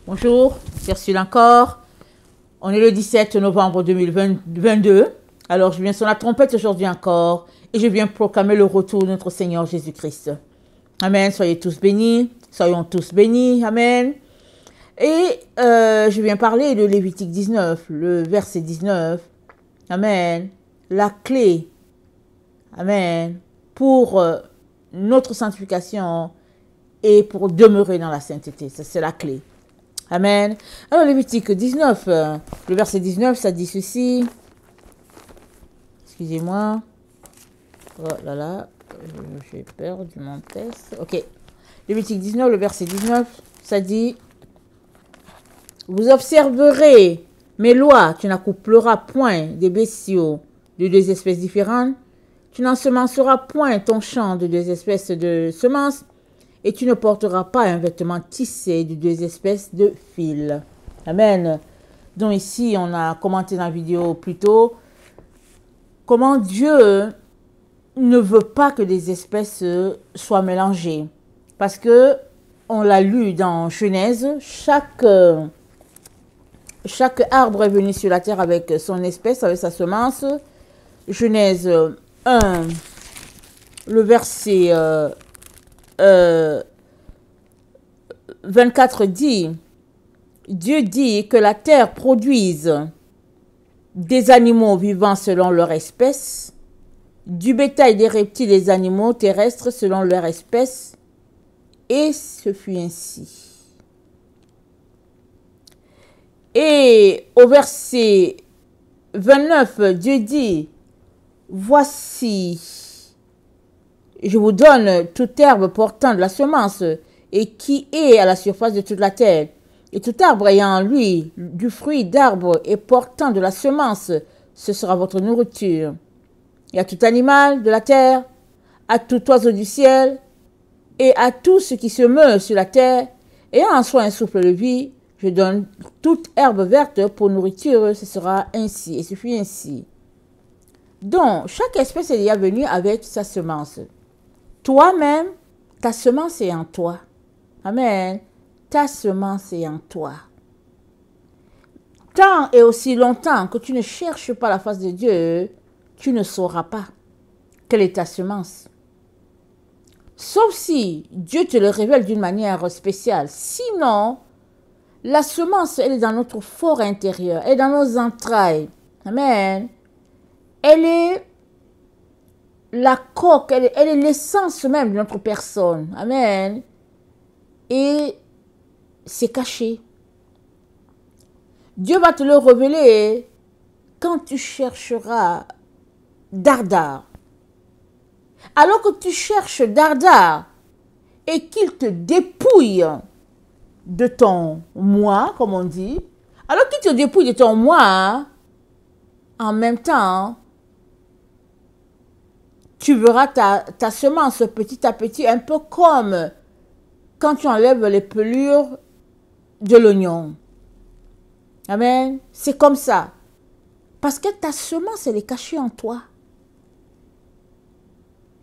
Bonjour, c'est Ursule encore. On est le 17 novembre 2022. Alors, je viens sur la trompette aujourd'hui encore et je viens proclamer le retour de notre Seigneur Jésus-Christ. Amen. Soyez tous bénis. Soyons tous bénis. Amen. Et je viens parler de Lévitique 19, le verset 19. Amen. La clé. Amen. Pour notre sanctification et pour demeurer dans la sainteté. Ça, c'est la clé. Amen. Alors, Lévitique 19, le verset 19, ça dit ceci. Excusez-moi. Oh là là, j'ai perdu mon texte. Ok. Lévitique 19, le verset 19, ça dit: vous observerez mes lois, tu n'accoupleras point des bestiaux de deux espèces différentes, tu n'ensemenceras point ton champ de deux espèces de semences, et tu ne porteras pas un vêtement tissé de deux espèces de fils. Amen. Donc ici, on a commenté dans la vidéo plus tôt comment Dieu ne veut pas que des espèces soient mélangées. Parce que, on l'a lu dans Genèse, chaque arbre est venu sur la terre avec son espèce, avec sa semence. Genèse 1, le verset 24 dit: Dieu dit que la terre produise des animaux vivants selon leur espèce, du bétail, des reptiles, des animaux terrestres selon leur espèce, et ce fut ainsi. Et au verset 29, Dieu dit: voici, je vous donne toute herbe portant de la semence et qui est à la surface de toute la terre. Et tout arbre ayant en lui du fruit d'arbre et portant de la semence, ce sera votre nourriture. Et à tout animal de la terre, à tout oiseau du ciel, et à tout ce qui se meut sur la terre, ayant en soi un souffle de vie, je donne toute herbe verte pour nourriture, ce sera ainsi, et ce fut ainsi. Donc, chaque espèce est déjà venue avec sa semence. Toi-même, ta semence est en toi. Amen. Ta semence est en toi. Tant et aussi longtemps que tu ne cherches pas la face de Dieu, tu ne sauras pas quelle est ta semence. Sauf si Dieu te le révèle d'une manière spéciale. Sinon, la semence, elle est dans notre fort intérieur, elle est dans nos entrailles. Amen. Elle est la coque, elle est l'essence même de notre personne. Amen. Et c'est caché. Dieu va te le révéler quand tu chercheras dardard. Alors que tu cherches dardard et qu'il te dépouille de ton moi, comme on dit, alors qu'il te dépouille de ton moi, en même temps, tu verras ta semence petit à petit, un peu comme quand tu enlèves les pelures de l'oignon. Amen. C'est comme ça. Parce que ta semence, elle est cachée en toi.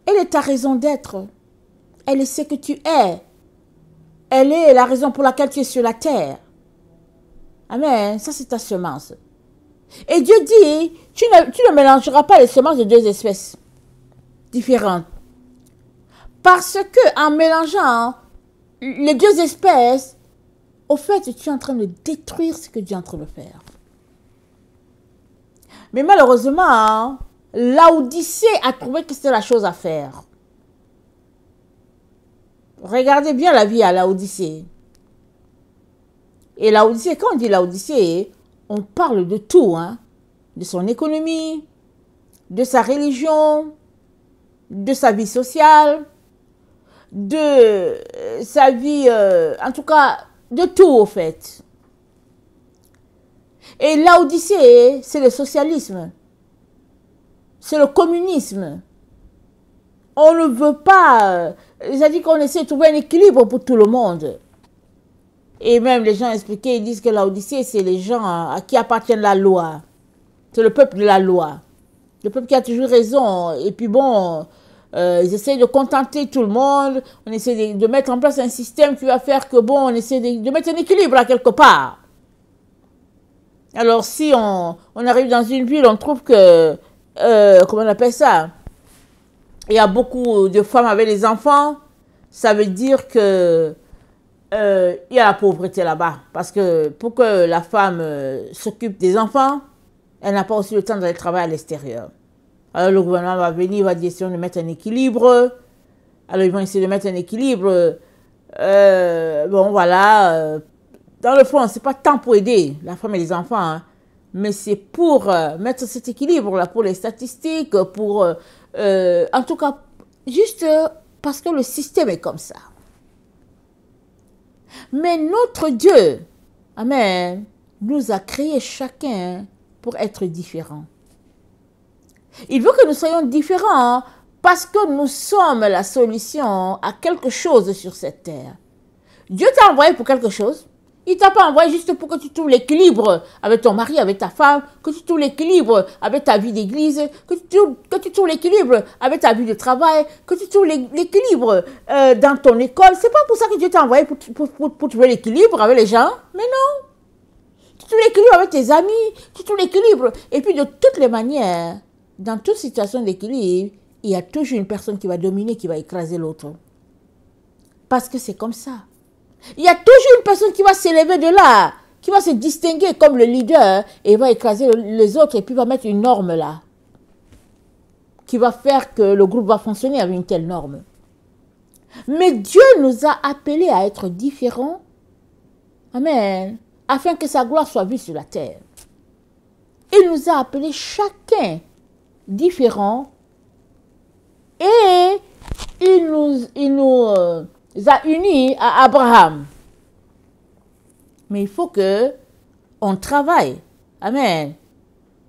Elle est ta raison d'être. Elle est ce que tu es. Elle est la raison pour laquelle tu es sur la terre. Amen. Ça, c'est ta semence. Et Dieu dit, tu ne mélangeras pas les semences de deux espèces différentes. Parce que en mélangeant les deux espèces, au fait, tu es en train de détruire ce que Dieu est en train de faire. Mais malheureusement, Laodicée a trouvé que c'était la chose à faire. Regardez bien la vie à Laodicée. Et Laodicée, quand on dit Laodicée, on parle de tout, hein, de son économie, de sa religion, de sa vie sociale, de sa vie, en tout cas, de tout au fait. Et Laodicée, c'est le socialisme, c'est le communisme. On ne veut pas, c'est-à-dire qu'on essaie de trouver un équilibre pour tout le monde. Et même les gens expliquaient, ils disent que Laodicée, c'est les gens à qui appartient la loi. C'est le peuple de la loi. Le peuple qui a toujours raison. Et puis bon, ils essaient de contenter tout le monde. On essaie de mettre en place un système qui va faire que, bon, on essaie de mettre un équilibre à quelque part. Alors, si on arrive dans une ville, on trouve que, comment on appelle ça? Il y a beaucoup de femmes avec des enfants. Ça veut dire que il y a la pauvreté là-bas. Parce que pour que la femme s'occupe des enfants, elle n'a pas aussi le temps d'aller travailler à l'extérieur. Alors le gouvernement va venir, il va essayer de mettre un équilibre. Alors ils vont essayer de mettre un équilibre. Bon voilà. Dans le fond, c'est pas tant pour aider la femme et les enfants, hein, mais c'est pour mettre cet équilibre là, pour les statistiques, pour en tout cas, juste parce que le système est comme ça. Mais notre Dieu, amen, nous a créé chacun pour être différents. Il veut que nous soyons différents parce que nous sommes la solution à quelque chose sur cette terre. Dieu t'a envoyé pour quelque chose. Il ne t'a pas envoyé juste pour que tu trouves l'équilibre avec ton mari, avec ta femme, que tu trouves l'équilibre avec ta vie d'église, que tu trouves l'équilibre avec ta vie de travail, que tu trouves l'équilibre dans ton école. C'est pas pour ça que Dieu t'a envoyé pour trouver l'équilibre avec les gens. Mais non. Tu trouves l'équilibre avec tes amis, tu trouves l'équilibre. Et puis de toutes les manières, dans toute situation d'équilibre, il y a toujours une personne qui va dominer, qui va écraser l'autre. Parce que c'est comme ça. Il y a toujours une personne qui va s'élever de là, qui va se distinguer comme le leader et va écraser les autres et puis va mettre une norme là, qui va faire que le groupe va fonctionner avec une telle norme. Mais Dieu nous a appelés à être différents, amen, afin que sa gloire soit vue sur la terre. Il nous a appelés chacun différents et il nous a unis à Abraham. Mais il faut que on travaille, amen,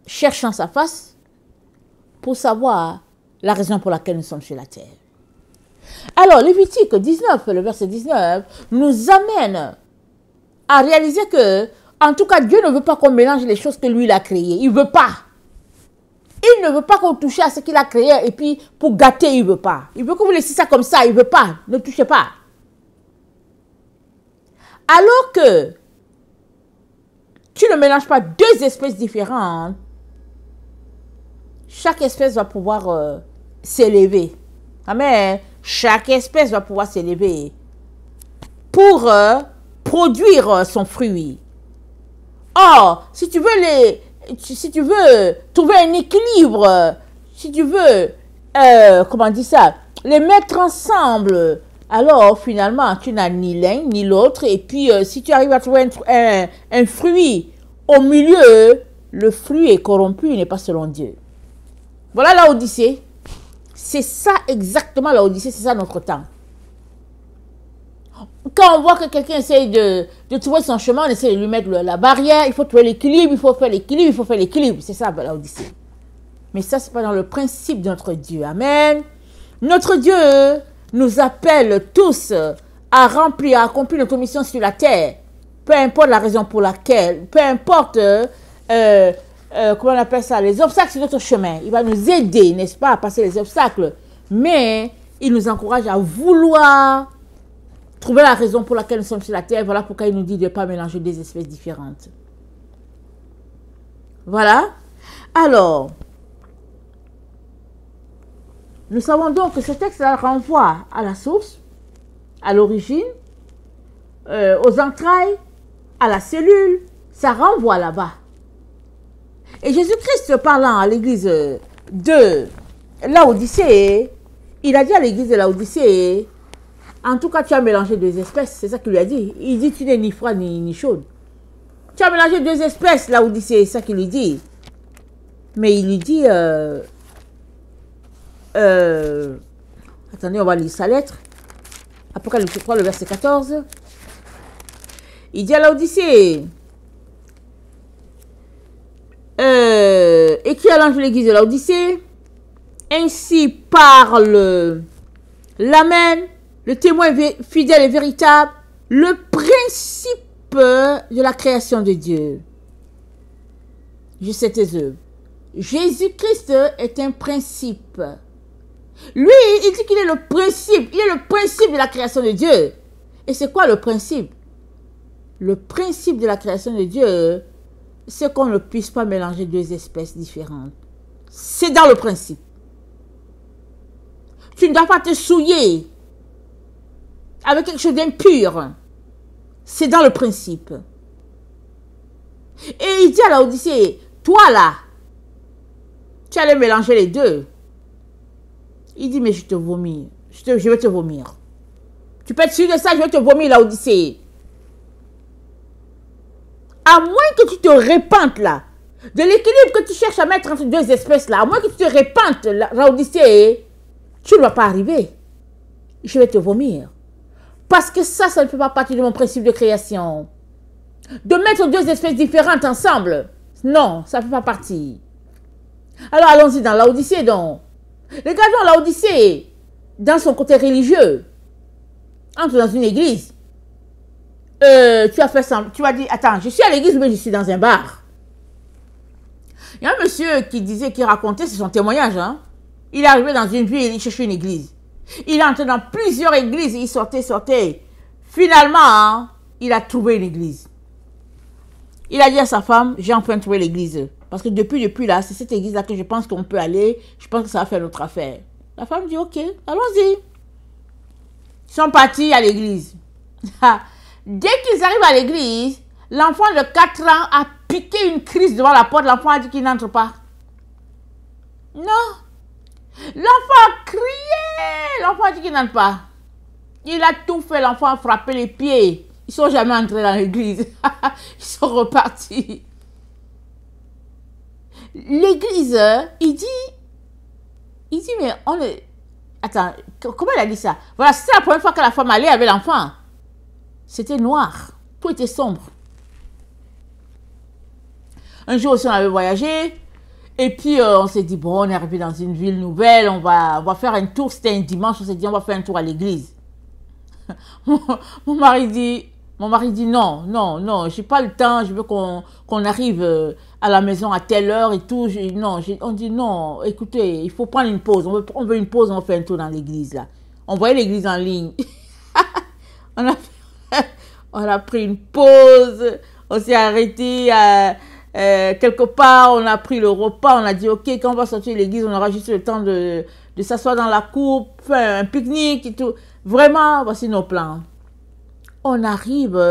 cherchant sa face pour savoir la raison pour laquelle nous sommes sur la terre. Alors, Lévitique 19, le verset 19, nous amène à réaliser que, en tout cas, Dieu ne veut pas qu'on mélange les choses que lui, il a créées. Il ne veut pas. Il ne veut pas qu'on touche à ce qu'il a créé et puis pour gâter, il ne veut pas. Il veut que vous laissiez ça comme ça, il ne veut pas. Ne touchez pas. Alors que tu ne mélanges pas deux espèces différentes, chaque espèce va pouvoir s'élever. Amen. Chaque espèce va pouvoir s'élever pour produire son fruit. Or, si tu veux trouver un équilibre, si tu veux, comment on dit ça, les mettre ensemble, alors finalement, tu n'as ni l'un ni l'autre. Et puis, si tu arrives à trouver un fruit au milieu, le fruit est corrompu, il n'est pas selon Dieu. Voilà la Odyssée. C'est ça exactement la Odyssée, c'est ça notre temps. Quand on voit que quelqu'un essaye de trouver son chemin, on essaie de lui mettre la barrière, il faut trouver l'équilibre, il faut faire l'équilibre, il faut faire l'équilibre. C'est ça la Odyssée. Mais ça, c'est pas dans le principe de notre Dieu. Amen. Notre Dieu nous appelle tous à remplir, à accomplir notre mission sur la terre. Peu importe la raison pour laquelle, peu importe, comment on appelle ça, les obstacles sur notre chemin. Il va nous aider, n'est-ce pas, à passer les obstacles. Mais il nous encourage à vouloir trouver la raison pour laquelle nous sommes sur la terre. Voilà pourquoi il nous dit de ne pas mélanger des espèces différentes. Voilà. Alors, nous savons donc que ce texte-là renvoie à la source, à l'origine, aux entrailles, à la cellule. Ça renvoie là-bas. Et Jésus-Christ, parlant à l'église de Laodicée, il a dit à l'église de Laodicée, en tout cas, tu as mélangé deux espèces, c'est ça qu'il lui a dit. Il dit, tu n'es ni froid ni chaude. Tu as mélangé deux espèces, Laodicée, c'est ça qu'il lui dit. Mais il lui dit, attendez, on va lire sa lettre. Apocalypse 3, le verset 14. Il dit à Laodicée, écrit à l'ange de l'église de Laodicée, ainsi parle l'Amen, le témoin fidèle et véritable, le principe de la création de Dieu. Je sais tes œuvres. Jésus-Christ est un principe. Lui, il dit qu'il est le principe. Il est le principe de la création de Dieu. Et c'est quoi le principe? Le principe de la création de Dieu, c'est qu'on ne puisse pas mélanger deux espèces différentes. C'est dans le principe. Tu ne dois pas te souiller avec quelque chose d'impur. C'est dans le principe. Et il dit à Laodicée, toi là, tu allais mélanger les deux. Il dit, mais je te vomis. Je vais te vomir. Tu peux être sûr de ça, je vais te vomir, Laodicée. À moins que tu te répandes là, de l'équilibre que tu cherches à mettre entre deux espèces là, à moins que tu te répandes, Laodicée, tu ne vas pas arriver. Je vais te vomir. Parce que ça ne fait pas partie de mon principe de création. De mettre deux espèces différentes ensemble, non, ça ne fait pas partie. Alors allons-y dans Laodicée donc. Regardons Laodicée dans son côté religieux. Entre dans une église. Tu as fait ça, tu as dit, attends, je suis à l'église mais je suis dans un bar. Il y a un monsieur qui disait, qui racontait, c'est son témoignage, hein. Il est arrivé dans une ville, il cherchait une église. Il est entré dans plusieurs églises, il sortait. Finalement, hein, il a trouvé une église. Il a dit à sa femme, j'ai enfin trouvé l'église. Parce que depuis là, c'est cette église-là que je pense qu'on peut aller. Je pense que ça va faire notre affaire. La femme dit, ok, allons-y. Ils sont partis à l'église. Dès qu'ils arrivent à l'église, l'enfant de 4 ans a piqué une crise devant la porte. L'enfant a dit qu'il n'entre pas. Non. L'enfant a crié. L'enfant a dit qu'il n'entre pas. Il a tout fait. L'enfant a frappé les pieds. Ils ne sont jamais entrés dans l'église. Ils sont repartis. L'église, il dit, mais on est... Attends, comment il a dit ça? Voilà, c'est la première fois que la femme allait avec l'enfant. C'était noir. Tout était sombre. Un jour aussi, on avait voyagé. Et puis, on s'est dit, bon, on est arrivé dans une ville nouvelle. On va faire un tour. C'était un dimanche. On s'est dit, on va faire un tour à l'église. Mon mari dit, non, j'ai pas le temps. Je veux qu'on arrive à la maison à telle heure et tout. On dit, non, écoutez, il faut prendre une pause. On veut une pause, on fait un tour dans l'église, là. On voyait l'église en ligne. On a pris une pause, on s'est arrêté quelque part, on a pris le repas, on a dit ok, quand on va sortir de l'église, on aura juste le temps de s'asseoir dans la cour, faire un pique-nique et tout. Vraiment, voici nos plans. On arrive,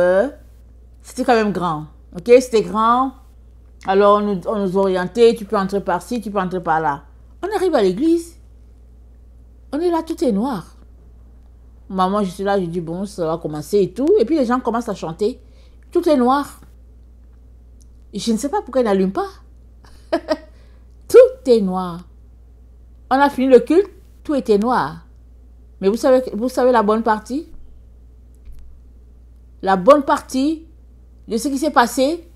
c'était quand même grand, ok, c'était grand. Alors on nous orientait, tu peux entrer par-ci, tu peux entrer par-là. On arrive à l'église, on est là, tout est noir. Maman, je suis là, je dis bon, ça va commencer et tout. Et puis les gens commencent à chanter. Tout est noir. Je ne sais pas pourquoi ils n'allument pas. Tout est noir. On a fini le culte, tout était noir. Mais vous savez la bonne partie? La bonne partie de ce qui s'est passé,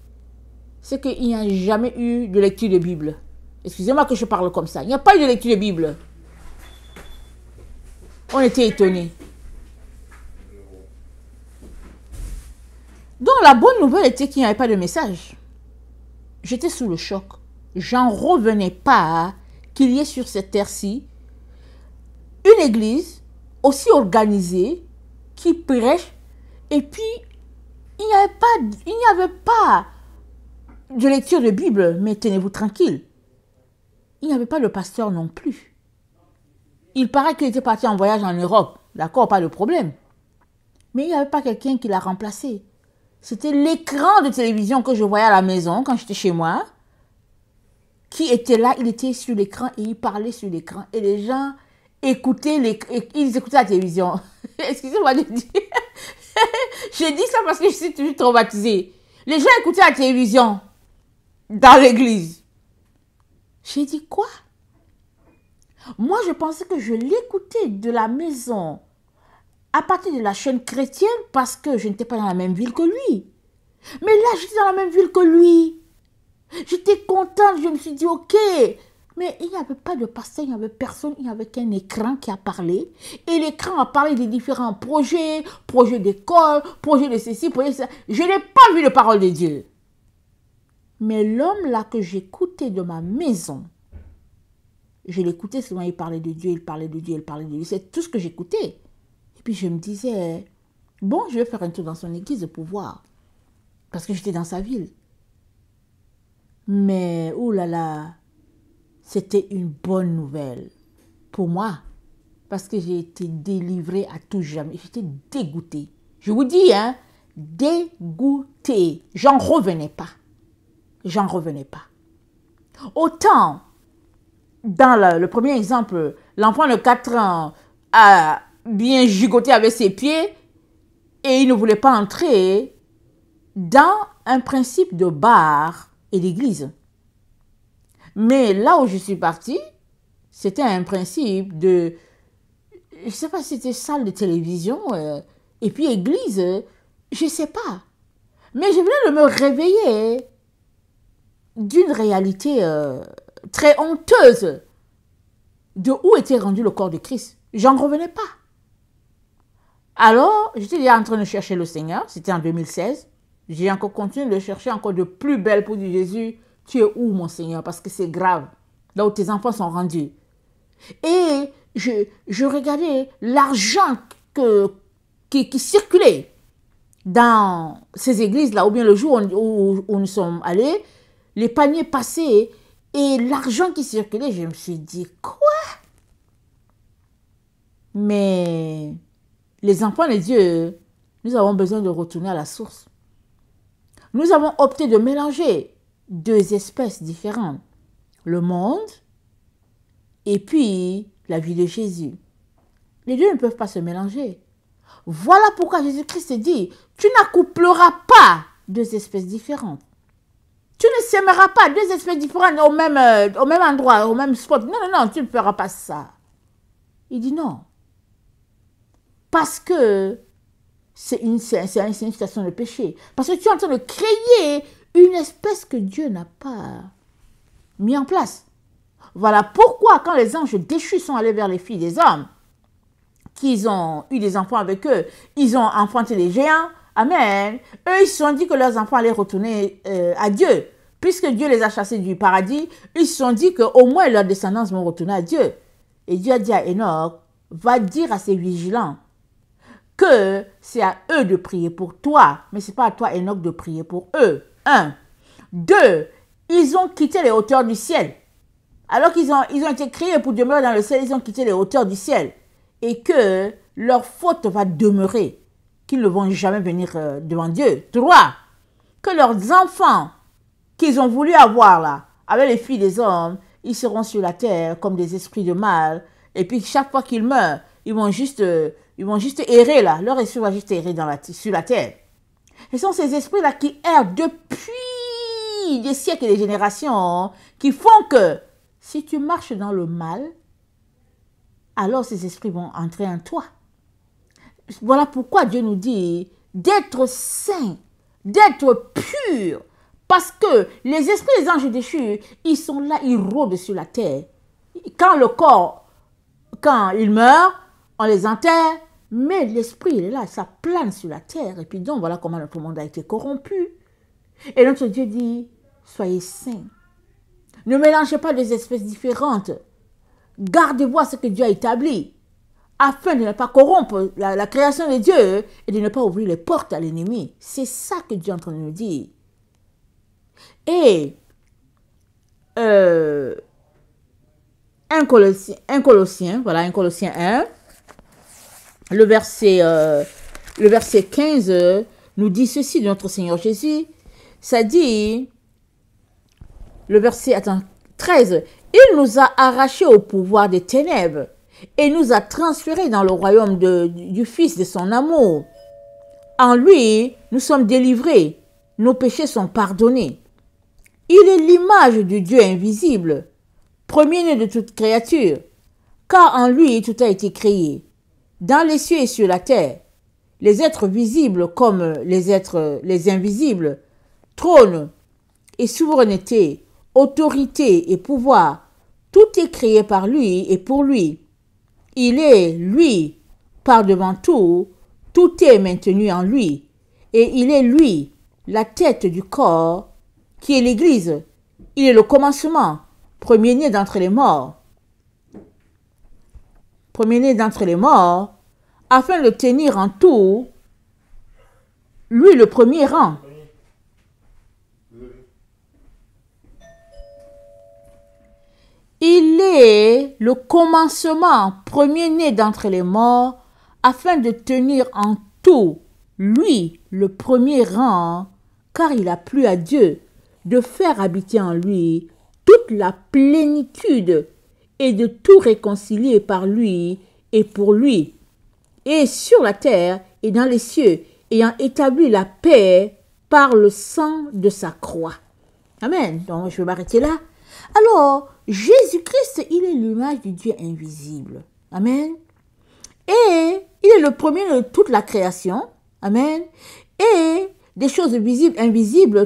c'est qu'il n'y a jamais eu de lecture de Bible. Excusez-moi que je parle comme ça. Il n'y a pas eu de lecture de Bible. On était étonnés. Donc la bonne nouvelle était qu'il n'y avait pas de message. J'étais sous le choc. J'en revenais pas qu'il y ait sur cette terre-ci une église aussi organisée qui prêche et puis il n'y avait pas de lecture de Bible, mais tenez-vous tranquille. Il n'y avait pas le pasteur non plus. Il paraît qu'il était parti en voyage en Europe. D'accord, pas de problème. Mais il n'y avait pas quelqu'un qui l'a remplacé. C'était l'écran de télévision que je voyais à la maison quand j'étais chez moi. Qui était là, il était sur l'écran et il parlait sur l'écran. Et les gens écoutaient, ils écoutaient la télévision. Excusez-moi de dire. J'ai dit ça parce que je suis toujours traumatisée. Les gens écoutaient la télévision dans l'église. J'ai dit quoi? Moi, je pensais que je l'écoutais de la maison à partir de la chaîne chrétienne parce que je n'étais pas dans la même ville que lui. Mais là, j'étais dans la même ville que lui. J'étais contente, je me suis dit, ok. Mais il n'y avait pas de pasteur, il n'y avait personne, il n'y avait qu'un écran qui a parlé. Et l'écran a parlé des différents projets, projets d'école, projets de ceci, projets de ça. Je n'ai pas vu de parole de Dieu. Mais l'homme là que j'écoutais de ma maison, je l'écoutais souvent, il parlait de Dieu, il parlait de Dieu, il parlait de Dieu. C'est tout ce que j'écoutais. Et puis je me disais, bon, je vais faire un tour dans son église pour voir. Parce que j'étais dans sa ville. Mais, oulala, c'était une bonne nouvelle pour moi. Parce que j'ai été délivrée à tout jamais. J'étais dégoûtée. Je vous dis, hein, dégoûtée. J'en revenais pas. J'en revenais pas. Autant, dans le premier exemple, l'enfant de 4 ans a bien gigoté avec ses pieds et il ne voulait pas entrer dans un principe de bar et d'église. Mais là où je suis partie, c'était un principe de, je ne sais pas si c'était salle de télévision et puis église, je ne sais pas. Mais je venais de me réveiller d'une réalité très honteuse de où était rendu le corps de Christ. J'en revenais pas. Alors, j'étais déjà en train de chercher le Seigneur, c'était en 2016. J'ai encore continué de le chercher encore de plus belle pour dire Jésus, tu es où mon Seigneur? Parce que c'est grave, là où tes enfants sont rendus. Et je regardais l'argent qui circulait dans ces églises-là, ou bien le jour où nous sommes allés, les paniers passaient et l'argent qui circulait, je me suis dit, quoi? Mais les enfants de Dieu, nous avons besoin de retourner à la source. Nous avons opté de mélanger 2 espèces différentes. Le monde et puis la vie de Jésus. Les deux ne peuvent pas se mélanger. Voilà pourquoi Jésus-Christ dit, tu n'accoupleras pas 2 espèces différentes. Tu ne sèmeras pas 2 espèces différentes au même endroit, au même spot. Non, non, non, tu ne feras pas ça. Il dit non. Parce que c'est une situation de péché. Parce que tu es en train de créer une espèce que Dieu n'a pas mis en place. Voilà pourquoi quand les anges déchus sont allés vers les filles des hommes, qu'ils ont eu des enfants avec eux, ils ont enfanté des géants, amen, eux ils se sont dit que leurs enfants allaient retourner à Dieu. Puisque Dieu les a chassés du paradis, ils se sont dit qu'au moins leurs descendants vont retourner à Dieu. Et Dieu a dit à Enoch, va dire à ces vigilants que c'est à eux de prier pour toi, mais ce n'est pas à toi, Enoch, de prier pour eux. 1. 2. Ils ont quitté les hauteurs du ciel. Alors qu'ils ont été créés pour demeurer dans le ciel, ils ont quitté les hauteurs du ciel. Et que leur faute va demeurer, qu'ils ne vont jamais venir devant Dieu. 3. Que leurs enfants qu'ils ont voulu avoir là, avec les filles des hommes, ils seront sur la terre comme des esprits de mal. Et puis chaque fois qu'ils meurent, ils vont juste errer là. Leur esprit va juste errer sur la terre. Ce sont ces esprits-là qui errent depuis des siècles et des générations, qui font que si tu marches dans le mal, alors ces esprits vont entrer en toi. Voilà pourquoi Dieu nous dit d'être saints, d'être purs. Parce que les esprits des anges déchus, ils sont là, ils rôdent sur la terre. Quand ils meurent, on les enterre, mais l'esprit, il est là, ça plane sur la terre. Et puis donc, voilà comment notre monde a été corrompu. Et notre Dieu dit, soyez saints. Ne mélangez pas des espèces différentes. Gardez-vous à ce que Dieu a établi, afin de ne pas corrompre la création de Dieu et de ne pas ouvrir les portes à l'ennemi. C'est ça que Dieu est en train de nous dire. Et 1 Colossiens 1, le verset 15 nous dit ceci de notre Seigneur Jésus. Ça dit, le verset 13, il nous a arrachés au pouvoir des ténèbres et nous a transférés dans le royaume du Fils de son amour. En lui, nous sommes délivrés, nos péchés sont pardonnés. Il est l'image du Dieu invisible, premier-né de toute créature, car en lui tout a été créé, dans les cieux et sur la terre, les êtres visibles comme les invisibles, trône et souveraineté, autorité et pouvoir, tout est créé par lui et pour lui. Il est, lui, par devant tout, tout est maintenu en lui, et il est, lui, la tête du corps, qui est l'Église. Il est le commencement, premier-né d'entre les morts, premier-né d'entre les morts, afin de tenir en tout, lui le premier rang. Il est le commencement, premier-né d'entre les morts, afin de tenir en tout, lui, le premier rang, car il a plu à Dieu de faire habiter en lui toute la plénitude et de tout réconcilier par lui et pour lui, et sur la terre et dans les cieux, ayant établi la paix par le sang de sa croix. Amen. Donc, je vais m'arrêter là. Alors, Jésus-Christ, il est l'image du Dieu invisible. Amen. Et il est le premier de toute la création. Amen. Et des choses visibles, invisibles,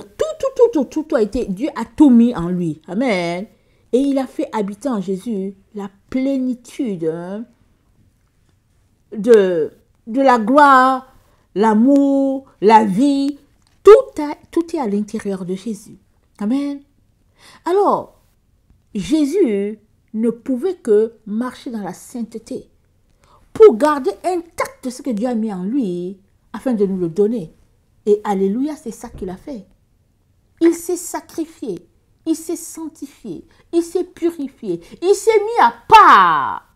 tout a été, Dieu a tout mis en lui. Amen. Et il a fait habiter en Jésus la plénitude de la gloire, l'amour, la vie. Tout est à l'intérieur de Jésus. Amen. Alors, Jésus ne pouvait que marcher dans la sainteté pour garder intact ce que Dieu a mis en lui afin de nous le donner. Et alléluia, c'est ça qu'il a fait. Il s'est sacrifié, il s'est sanctifié, il s'est purifié, il s'est mis à part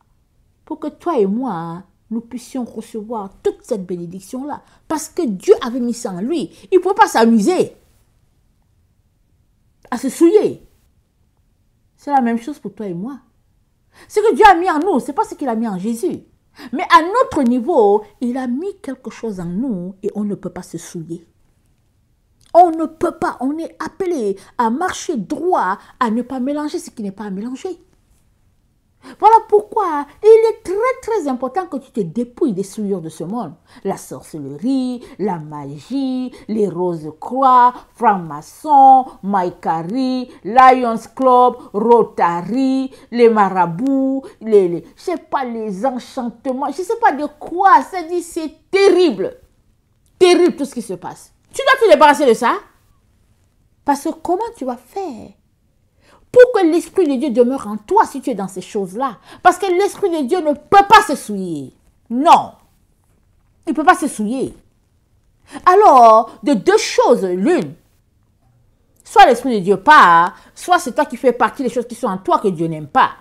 pour que toi et moi, nous puissions recevoir toute cette bénédiction-là. Parce que Dieu avait mis ça en lui. Il ne pouvait pas s'amuser à se souiller. C'est la même chose pour toi et moi. Ce que Dieu a mis en nous, ce n'est pas ce qu'il a mis en Jésus. Mais à notre niveau, il a mis quelque chose en nous et on ne peut pas se souiller. On ne peut pas, on est appelé à marcher droit, à ne pas mélanger ce qui n'est pas à mélanger. Voilà pourquoi il est très important que tu te dépouilles des souillures de ce monde. La sorcellerie, la magie, les roses-croix, francs-maçons, Maïkari, Lions Club, Rotary, les marabouts, je sais pas, les enchantements, je sais pas de quoi. Ça dit, c'est terrible. Terrible tout ce qui se passe. Tu dois te débarrasser de ça. Parce que comment tu vas faire pour que l'Esprit de Dieu demeure en toi si tu es dans ces choses-là? Parce que l'Esprit de Dieu ne peut pas se souiller. Non. Il ne peut pas se souiller. Alors, de deux choses, l'une. Soit l'Esprit de Dieu part, soit c'est toi qui fais partie des choses qui sont en toi que Dieu n'aime pas.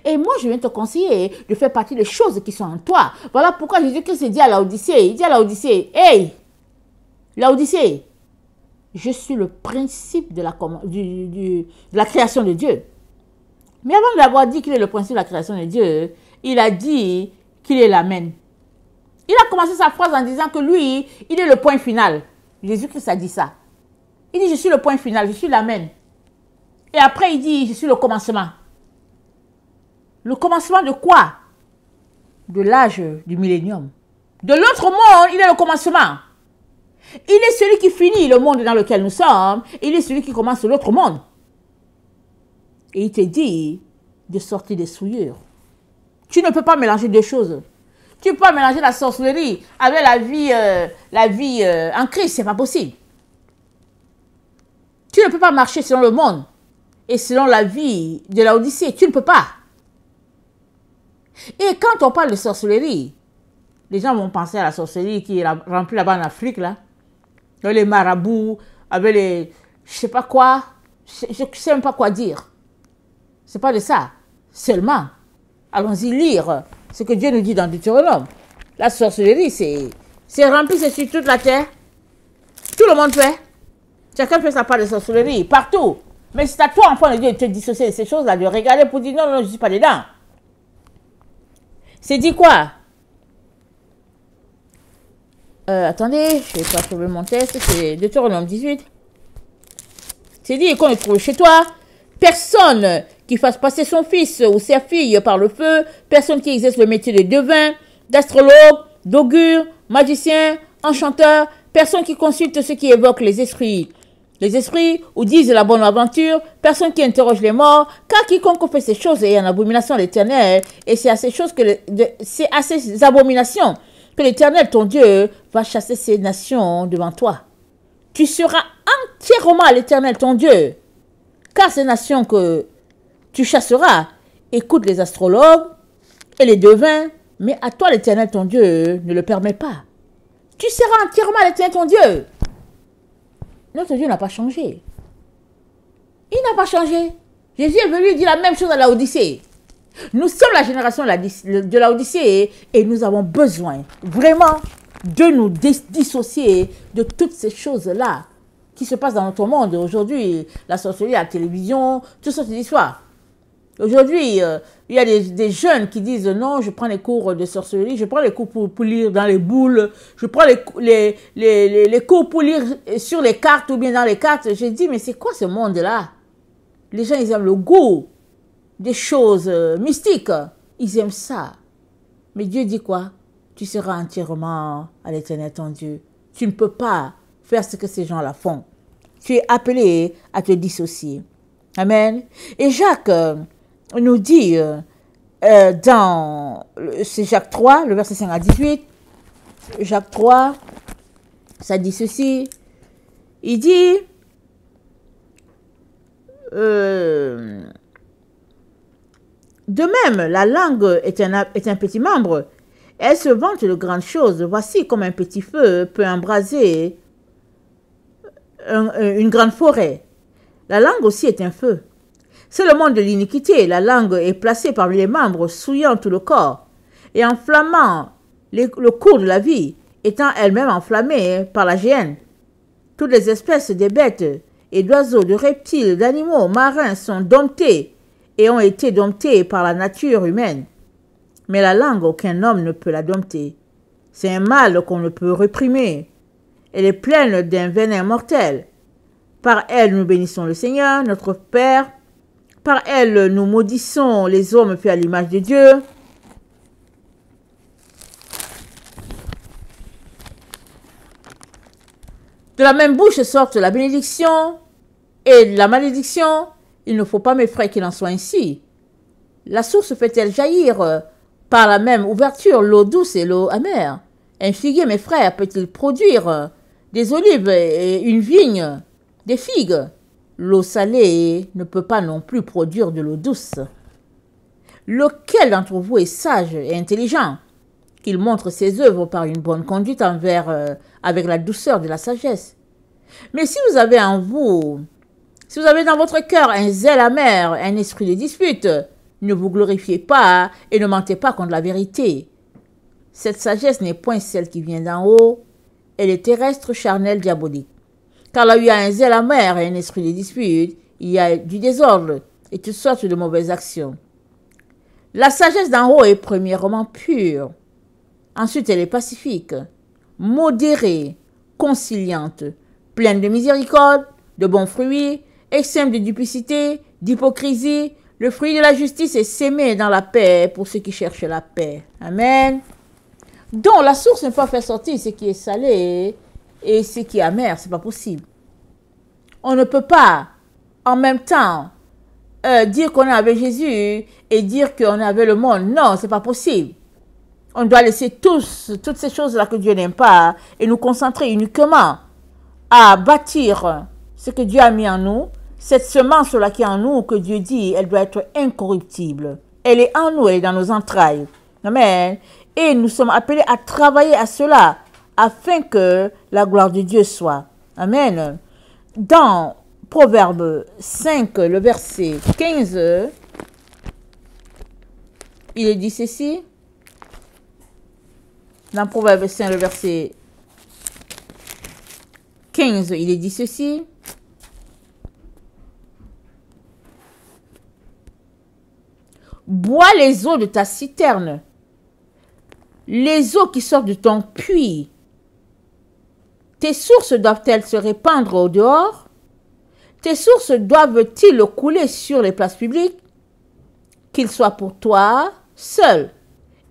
Et moi, je viens te conseiller de faire partie des choses qui sont en toi. Voilà pourquoi Jésus-Christ dit à Laodicée, il dit à Laodicée, hey, Laodicée, je suis le principe de la création de Dieu. Mais avant d'avoir dit qu'il est le principe de la création de Dieu, il a dit qu'il est l'Amen. Il a commencé sa phrase en disant que lui, il est le point final. Jésus-Christ a dit ça. Il dit, je suis le point final, je suis l'Amen. Et après, il dit, je suis le commencement. Le commencement de quoi? De l'âge du millénium. De l'autre monde, il est le commencement. Il est celui qui finit le monde dans lequel nous sommes. Il est celui qui commence l'autre monde. Et il te dit de sortir des souillures. Tu ne peux pas mélanger deux choses. Tu ne peux pas mélanger la sorcellerie avec la vie en Christ. Ce n'est pas possible. Tu ne peux pas marcher selon le monde et selon la vie de l'Odyssée. Tu ne peux pas. Et quand on parle de sorcellerie, les gens vont penser à la sorcellerie qui est remplie là-bas en Afrique, là. Les marabouts, avec les... je sais pas quoi. Je ne sais même pas quoi dire. C'est pas de ça. Seulement, allons-y lire ce que Dieu nous dit dans Deutéronome. La sorcellerie, c'est rempli, c'est sur toute la terre. Tout le monde fait. Chacun fait sa part de sorcellerie, partout. Mais c'est à toi, enfant de Dieu, de te dissocier de ces choses-là, de regarder pour dire non, je ne suis pas dedans. C'est dit quoi? Attendez, je vais pas trouver mon texte, c'est Deutéronome 18. C'est dit qu'on ne trouve chez toi personne qui fasse passer son fils ou sa fille par le feu, personne qui exerce le métier de devin, d'astrologue, d'augure, magicien, enchanteur, personne qui consulte ceux qui évoquent les esprits ou disent la bonne aventure, personne qui interroge les morts, car quiconque fait ces choses est en abomination à l'Éternel, et c'est à ces choses c'est à ces abominations que l'Éternel, ton Dieu, va chasser ces nations devant toi. Tu seras entièrement à l'Éternel, ton Dieu, car ces nations que tu chasseras écoutent les astrologues et les devins, mais à toi l'Éternel ton Dieu ne le permet pas. Tu seras entièrement l'Éternel ton Dieu. Notre Dieu n'a pas changé. Il n'a pas changé. Jésus est venu dire la même chose à la Odyssée. Nous sommes la génération de la Odyssée et nous avons besoin vraiment de nous dissocier de toutes ces choses-là qui se passent dans notre monde. Aujourd'hui, la sorcellerie, la télévision, toutes sortes d'histoires. Aujourd'hui, il y a des jeunes qui disent non, je prends les cours de sorcellerie, je prends les cours pour lire dans les boules, je prends les cours pour lire sur les cartes ou bien dans les cartes. J'ai dit, mais c'est quoi ce monde-là? Les gens, ils aiment le goût des choses mystiques. Ils aiment ça. Mais Dieu dit quoi? Tu seras entièrement à l'Éternel ton Dieu. Tu ne peux pas faire ce que ces gens-là font. Tu es appelé à te dissocier. Amen. Et Jacques nous dit c'est Jacques 3, le verset 5 à 18. Jacques 3, ça dit ceci. Il dit... de même, la langue est un petit membre. Elle se vante de grandes choses. Voici comme un petit feu peut embraser une grande forêt. La langue aussi est un feu. C'est le monde de l'iniquité. La langue est placée parmi les membres, souillant tout le corps et enflammant le cours de la vie, étant elle-même enflammée par la géhenne. Toutes les espèces des bêtes et d'oiseaux, de reptiles, d'animaux marins sont domptés et ont été domptés par la nature humaine. Mais la langue, aucun homme ne peut la dompter. C'est un mal qu'on ne peut réprimer. Elle est pleine d'un venin mortel. Par elle, nous bénissons le Seigneur, notre Père. Par elle, nous maudissons les hommes faits à l'image de Dieu. De la même bouche sortent la bénédiction et la malédiction. Il ne faut pas, mes frères, qu'il en soit ainsi. La source fait-elle jaillir par la même ouverture l'eau douce et l'eau amère? Un figuier, mes frères, peut-il produire des olives et une vigne, des figues? L'eau salée ne peut pas non plus produire de l'eau douce. Lequel d'entre vous est sage et intelligent, qu'il montre ses œuvres par une bonne conduite avec la douceur de la sagesse? Mais si vous avez dans votre cœur un zèle amer, un esprit de dispute, ne vous glorifiez pas et ne mentez pas contre la vérité. Cette sagesse n'est point celle qui vient d'en haut, elle est terrestre, charnelle, diabolique. Car là où il y a un zèle amer et un esprit de dispute, il y a du désordre et toutes sortes de mauvaises actions. La sagesse d'en haut est premièrement pure. Ensuite, elle est pacifique, modérée, conciliante, pleine de miséricorde, de bons fruits, exempte de duplicité, d'hypocrisie. Le fruit de la justice est sémé dans la paix pour ceux qui cherchent la paix. Amen. Donc, la source ne peut pas faire sortir ce qui est salé et ce qui est amer. Ce n'est pas possible. On ne peut pas, en même temps, dire qu'on est avec Jésus et dire qu'on est avec le monde. Non, ce n'est pas possible. On doit laisser toutes ces choses-là que Dieu n'aime pas et nous concentrer uniquement à bâtir ce que Dieu a mis en nous. Cette semence-là qui est en nous, que Dieu dit, elle doit être incorruptible. Elle est en nous, elle est dans nos entrailles. Amen. Et nous sommes appelés à travailler à cela, afin que la gloire de Dieu soit. Amen. Dans Proverbe 5, le verset 15, il est dit ceci. Dans Proverbe 5, le verset 15, il est dit ceci. Bois les eaux de ta citerne, les eaux qui sortent de ton puits. Tes sources doivent-elles se répandre au dehors? Tes sources doivent-ils couler sur les places publiques? Qu'ils soient pour toi seul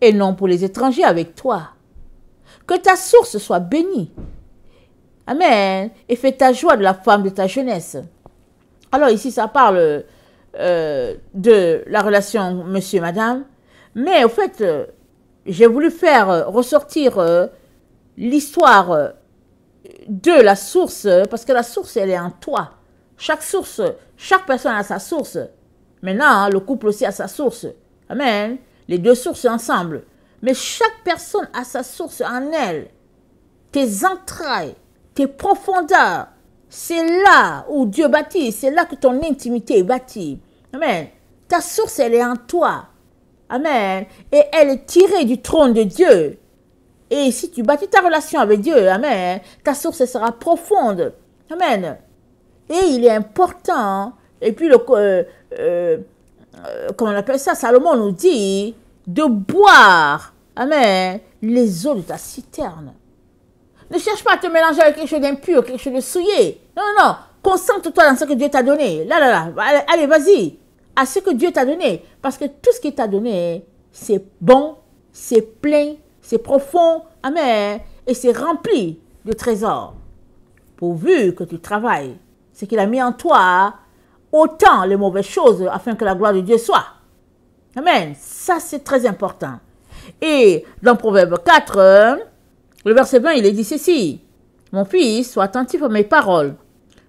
et non pour les étrangers avec toi. Que ta source soit bénie. Amen. Et fais ta joie de la femme de ta jeunesse. Alors ici, ça parle de la relation monsieur-madame. Mais au fait, j'ai voulu faire ressortir l'histoire de la source, parce que la source, elle est en toi. Chaque source, chaque personne a sa source. Maintenant, le couple aussi a sa source. Amen. les deux sources ensemble. Mais chaque personne a sa source en elle. Tes entrailles, tes profondeurs, c'est là où Dieu bâtit, c'est là que ton intimité est bâtie. Amen. Ta source, elle est en toi. Amen. Et elle est tirée du trône de Dieu. Et si tu bâtis ta relation avec Dieu, amen, ta source elle sera profonde. Amen. Et il est important, et puis comment on appelle ça, Salomon nous dit de boire, amen, les eaux de ta citerne. Ne cherche pas à te mélanger avec quelque chose d'impur, quelque chose de souillé. Non, non, non. Concentre-toi dans ce que Dieu t'a donné. Là. Allez, vas-y. À ce que Dieu t'a donné. Parce que tout ce qu'il t'a donné, c'est bon, c'est plein, c'est profond. Amen. Et c'est rempli de trésors. Pourvu que tu travailles. Ce qu'il a mis en toi, autant les mauvaises choses, afin que la gloire de Dieu soit. Amen. Ça, c'est très important. Et dans Proverbe 4, le verset 20, il est dit ceci. Mon fils, sois attentif à mes paroles.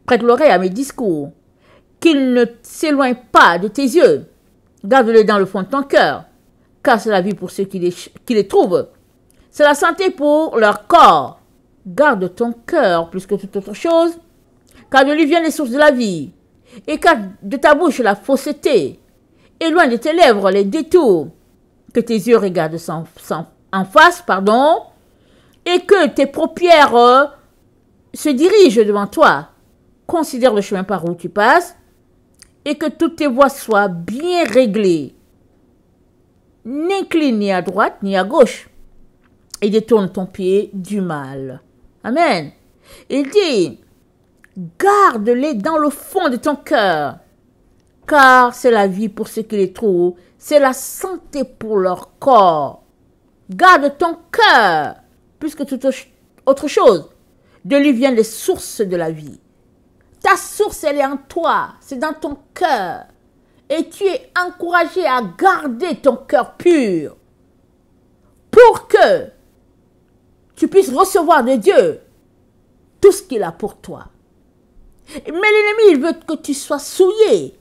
Prête l'oreille à mes discours. Qu'ils ne s'éloignent pas de tes yeux. Garde-les dans le fond de ton cœur. Car c'est la vie pour ceux qui les trouvent. C'est la santé pour leur corps. Garde ton cœur plus que toute autre chose. Car de lui viennent les sources de la vie. Écarte de ta bouche la fausseté. Éloigne de tes lèvres les détours. Que tes yeux regardent en face, et que tes paupières se dirigent devant toi. Considère le chemin par où tu passes et que toutes tes voies soient bien réglées. N'incline ni à droite ni à gauche et détourne ton pied du mal. Amen. Il dit, garde-les dans le fond de ton cœur, car c'est la vie pour ceux qui les trouvent, c'est la santé pour leur corps. Garde ton cœur, plus que toute autre chose. De lui viennent les sources de la vie. Ta source, elle est en toi, c'est dans ton cœur. Et tu es encouragé à garder ton cœur pur pour que tu puisses recevoir de Dieu tout ce qu'il a pour toi. Mais l'ennemi, il veut que tu sois souillé.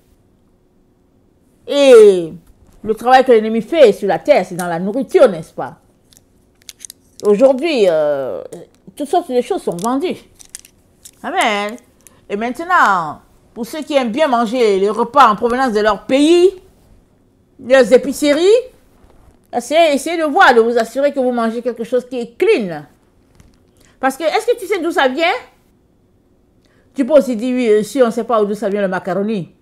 Et le travail que l'ennemi fait sur la terre, c'est dans la nourriture, n'est-ce pas? Aujourd'hui, toutes sortes de choses sont vendues. Amen. Et maintenant, pour ceux qui aiment bien manger les repas en provenance de leur pays, les épiceries, essayez de voir, de vous assurer que vous mangez quelque chose qui est clean. Parce que, est-ce que tu sais d'où ça vient? Tu peux aussi dire, oui, si on ne sait pas d'où ça vient le macaroni.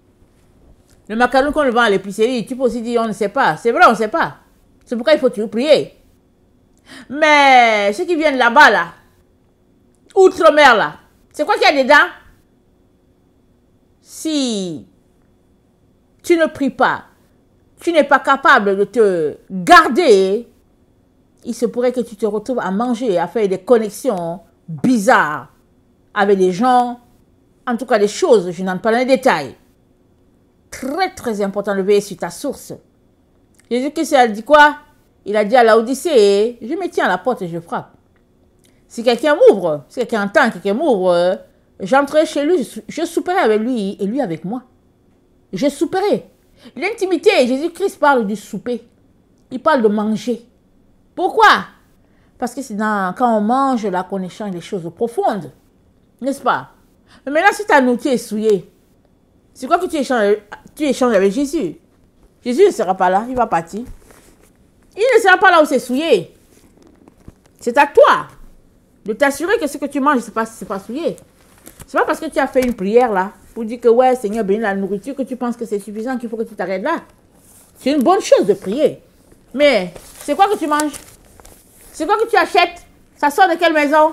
Le macaroni qu'on le vend à l'épicerie, tu peux aussi dire, on ne sait pas. C'est vrai, on ne sait pas. C'est pourquoi il faut toujours prier. Mais, ceux qui viennent là-bas, là, outre-mer, là, c'est quoi qu'il y a dedans? Si tu ne pries pas, tu n'es pas capable de te garder, il se pourrait que tu te retrouves à manger, à faire des connexions bizarres avec des gens, en tout cas des choses, je n'entre pas dans les détails. Très très important de veiller sur ta source. Jésus-Christ a dit quoi? Il a dit à Laodicée, je me tiens à la porte et je frappe. Si quelqu'un m'ouvre, si quelqu'un entend, quelqu'un m'ouvre, j'entrerai chez lui, je souperai avec lui et lui avec moi. Je souperai. L'intimité, Jésus-Christ parle du souper. Il parle de manger. Pourquoi? Parce que c'est quand on mange là qu'on échange des choses profondes. N'est-ce pas? Mais maintenant, si ta nourriture est souillée, c'est quoi que tu échanges avec Jésus? Jésus ne sera pas là, il va partir. Il ne sera pas là où c'est souillé. C'est à toi de t'assurer que ce que tu manges, c'est pas souillé. C'est pas parce que tu as fait une prière là, pour dire que ouais, Seigneur, bénis la nourriture, que tu penses que c'est suffisant, qu'il faut que tu t'arrêtes là. C'est une bonne chose de prier. Mais c'est quoi que tu manges? C'est quoi que tu achètes? Ça sort de quelle maison?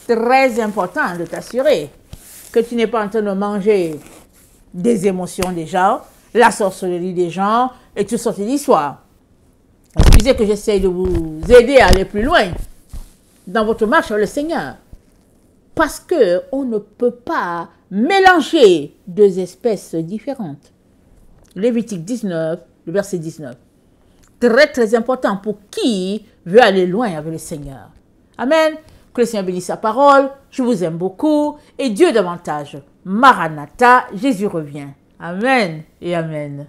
Très important de t'assurer que tu n'es pas en train de manger des émotions des gens, la sorcellerie des gens et toutes sortes d'histoires. Excusez que j'essaye de vous aider à aller plus loin dans votre marche avec le Seigneur. Parce qu'on ne peut pas mélanger deux espèces différentes. Lévitique 19, le verset 19. Très très important pour qui veut aller loin avec le Seigneur. Amen. Que le Seigneur bénisse sa parole. Je vous aime beaucoup. Et Dieu davantage. Maranatha, Jésus revient. Amen et amen.